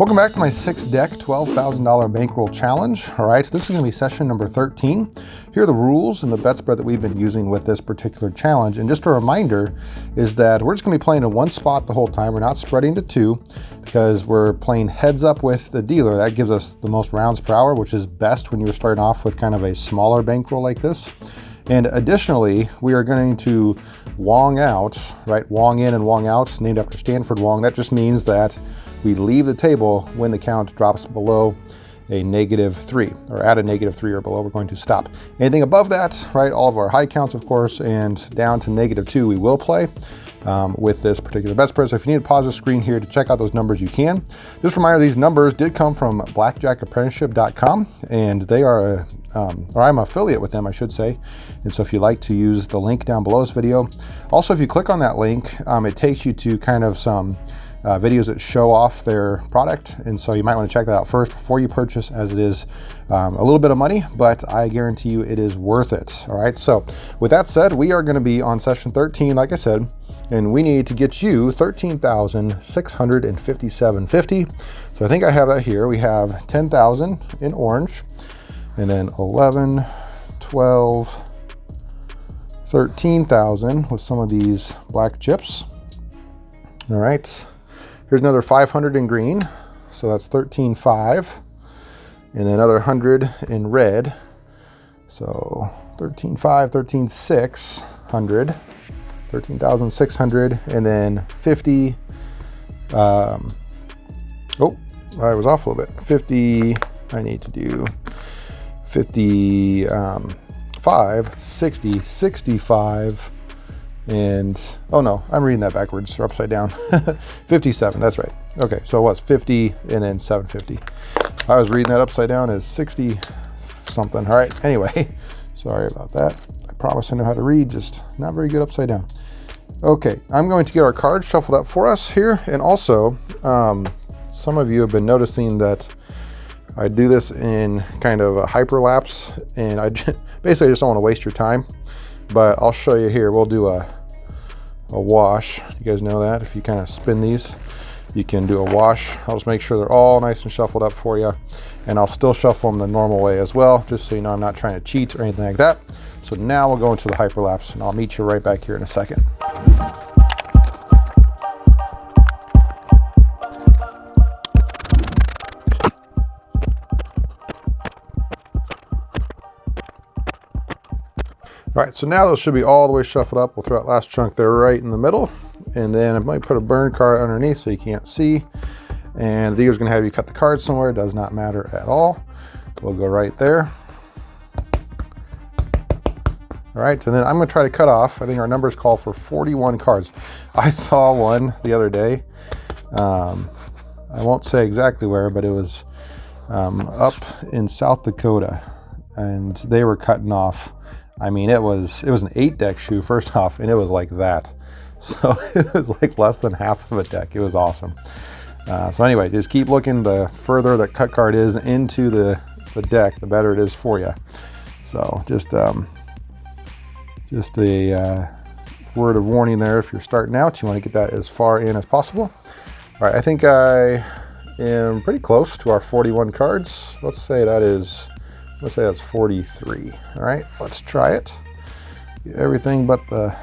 Welcome back to my 6-deck $12,000 bankroll challenge. All right, this is going to be session number 13. Here are the rules and the bet spread that we've been using with this particular challenge. And just a reminder is that we're just going to be playing in one spot the whole time. We're not spreading to two because we're playing heads up with the dealer. That gives us the most rounds per hour, which is best when you're starting off with kind of a smaller bankroll like this. And additionally, we are going to Wong out, right? Wong in and Wong out, named after Stanford Wong. That just means that we leave the table when the count drops below a -3 or at a -3 or below. We're going to stop. Anything above that, right? All of our high counts, of course, and down to -2, we will play with this particular bet spread. So if you need to pause the screen here to check out those numbers, you can. Just a reminder, these numbers did come from blackjackapprenticeship.com, and they are, or I'm an affiliate with them, I should say. And so if you'd like to use the link down below this video. Also, if you click on that link, it takes you to kind of some videos that show off their product, and so you might want to check that out first before you purchase, as it is a little bit of money, but I guarantee you it is worth it. All right, so with that said, we are going to be on session 13, like I said, and we need to get you 13,657.50. So I think I have that here. We have 10,000 in orange, and then 11, 12, 13,000 with some of these black chips. All right. Here's another 500 in green, so that's 13,500, and then another 100 in red, so 13,500, 13,600, 13,600, and then 50. Oh, I was off a little bit. 50. I need to do 55, 60, 65. And, oh no, I'm reading that backwards or upside down. 57, that's right. Okay, so it was 50 and then 750. I was reading that upside down as 60 something. All right, anyway, sorry about that. I promise I know how to read, just not very good upside down. Okay, I'm going to get our cards shuffled up for us here. And also, some of you have been noticing that I do this in kind of a hyperlapse, and I basically just don't want to waste your time. But I'll show you here. We'll do a wash. You guys know that if you kind of spin these, you can do a wash. I'll just make sure they're all nice and shuffled up for you, and I'll still shuffle them the normal way as well, just so you know I'm not trying to cheat or anything like that. So now we'll go into the hyperlapse, and I'll meet you right back here in a second. All right, so now those should be all the way shuffled up. We'll throw that last chunk there right in the middle, and then I might put a burn card underneath so you can't see. And the dealer's gonna have you cut the card somewhere. It does not matter at all. We'll go right there. All right, and then I'm gonna try to cut off, I think our numbers call for 41 cards. I saw one the other day. I won't say exactly where, but it was up in South Dakota, and they were cutting off. I mean, it was an 8-deck shoe first off, and it was like that. So it was like less than half of a deck. It was awesome. So anyway, just keep looking. The further the cut card is into the deck, the better it is for you. So just a word of warning there. If you're starting out, you want to get that as far in as possible. All right, I think I am pretty close to our 41 cards. Let's say that's 43. All right, let's try it. Get everything but the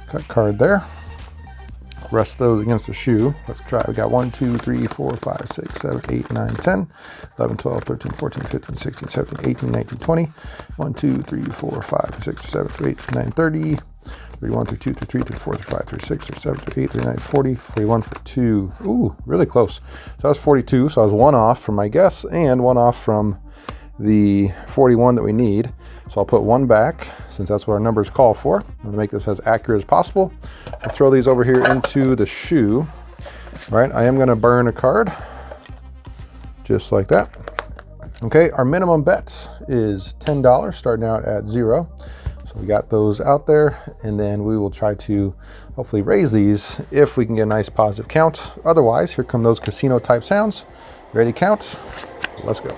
cut card there. Rest those against the shoe. Let's try. We got 1, 2, 3, 4, 5, 6, 7, 8, 9, 10, 11, 12, 13, 14, 15, 16, 17, 18, 19, 20. 1, 2, 3, 4, 5, 6, 7, 8, 9, 30. 31, 32, 33, 34, 35, 36, 37, 38, 39, 40, 41 for 2. Ooh, really close. So that was 42. So I was 1 off from my guess and 1 off from the 41 that we need. So I'll put 1 back, since that's what our numbers call for. I'm going to make this as accurate as possible. I'll throw these over here into the shoe. All right, I am going to burn a card, just like that. Okay, our minimum bet is $10, starting out at 0. So we got those out there, and then we will try to hopefully raise these if we can get a nice positive count. Otherwise, here come those casino type sounds. Ready to count? Let's go.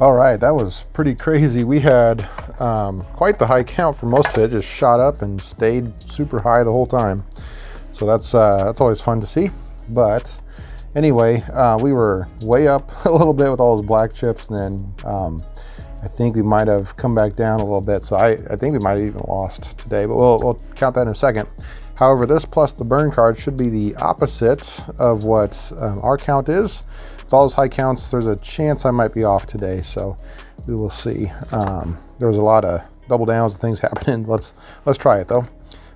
All right, that was pretty crazy. We had quite the high count for most of it. Just shot up and stayed super high the whole time. So that's always fun to see. But anyway, we were way up a little bit with all those black chips, and then I think we might have come back down a little bit. So I think we might have even lost today, but we'll count that in a second. However, this plus the burn card should be the opposite of what our count is. With all those high counts, there's a chance I might be off today, so we will see. There was a lot of double downs and things happening. Let's try it though.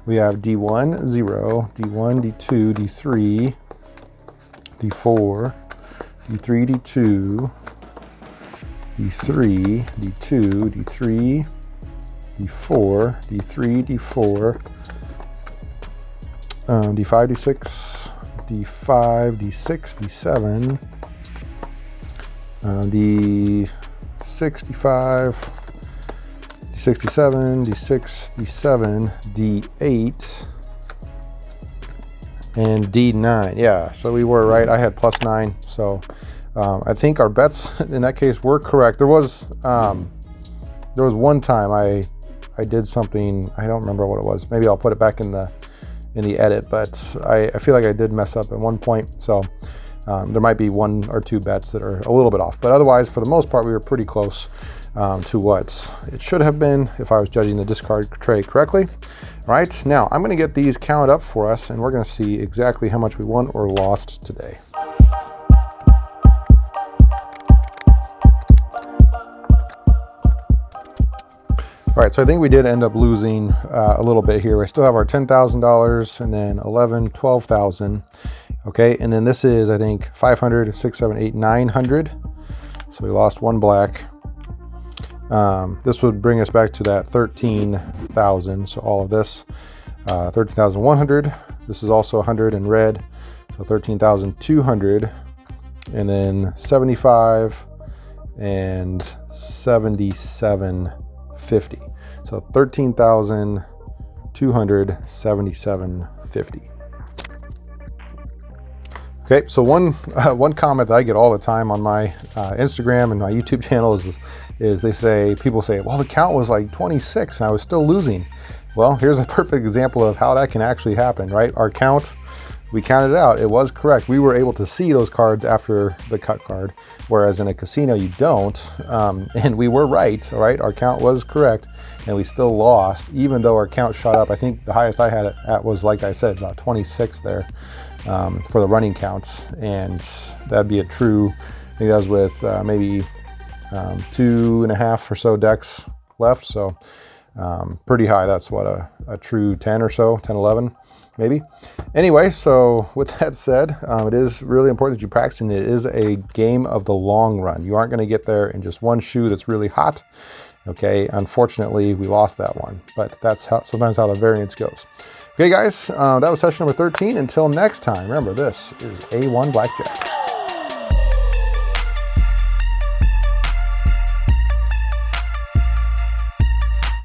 We have D1, 0, D1, D2, D3, D4, D3, D2, D3, D2, D3, D4, D3, D4, D5, D6, D5, D6, D7, D6, D5, D6, D7, D6, D7, D8, and D9. Yeah, so we were right. I had +9, so I think our bets in that case were correct. There was one time I did something, I don't remember what it was. Maybe I'll put it back in the edit, but I feel like I did mess up at one point. So there might be 1 or 2 bets that are a little bit off, but otherwise, for the most part, we were pretty close to what it should have been if I was judging the discard tray correctly. All right, now I'm going to get these counted up for us, and we're going to see exactly how much we won or lost today. All right, so I think we did end up losing a little bit here. We still have our $10,000 and then 11, 12,000. Okay, and then this is, I think, 500, 6, 7, 8, 900. So we lost 1 black. This would bring us back to that 13,000. So all of this, 13,100. This is also 100 in red. So 13,200. And then 75 and 77.50. So 13,277.50. Okay, so one comment that I get all the time on my Instagram and my YouTube channel is people say, well, the count was like 26 and I was still losing. Well, here's a perfect example of how that can actually happen, right? Our count, we counted it out. It was correct. We were able to see those cards after the cut card, whereas in a casino you don't. And we were right, all right? Our count was correct, and we still lost, even though our count shot up. I think the highest I had it at was, like I said, about 26 there for the running counts, and that'd be a true, I think that was with maybe 2.5 or so decks left, so pretty high. That's what, a true 10 or so, 10, 11 maybe. Anyway, so with that said, it is really important that you practice, and it is a game of the long run. You aren't going to get there in just one shoe that's really hot. Okay, unfortunately, we lost that one, but that's sometimes how the variance goes. Okay, guys, that was session number 13. Until next time, remember, this is A1 Blackjack.